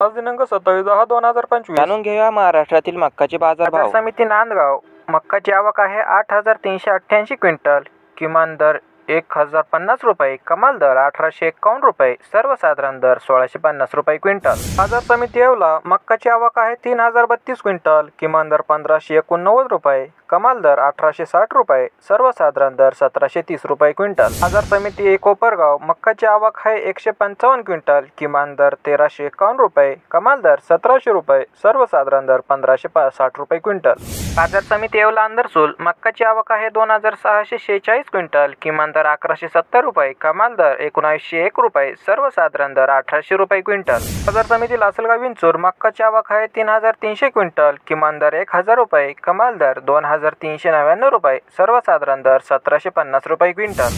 आज दिनांक 27/10/2025. जाणून घेऊया महाराष्ट्रातील मक्काचे बाजारभाव. बाजार समिती नांदगाव. मक्काची आवक आहे 8,388 क्विंटल. किमान दर 1,050 रुपये, कमाल दर 1,851 रुपये, सर्वसाधारण दर 1,650 रुपये क्विंटल. बाजार समिती येवला. मक्काची आवक आहे 3,032 क्विंटल. किमान दर 1,589 रुपये, कमाल दर 1,860 रुपये, सर्वसाधारण दर 1,730 रुपये क्विंटल. बाजार समिती कोपरगाव. मक्काची आवक आहे 155 क्विंटल. किमान दर 1,351 रुपये, कमाल दर 1,700 रुपये, सर्वसाधारण दर 1,560 रुपये क्विंटल. बाजार समिती येवला अंदरसूल. मक्काची आवक आहे 2,646 क्विंटल. किमान दर 1,170 रुपये, कमाल दर 1,901 रुपये, सर्वसाधारण दर 1,800 रुपये क्विंटल. बाजार समिती लासलगाव विंचूर. मक्काची आवक आहे 3,300 क्विंटल. किमान दर 1,000 रुपये, कमाल दर 2,399 रुपये, सर्वसाधारण दर 1,750 रुपये क्विंटल.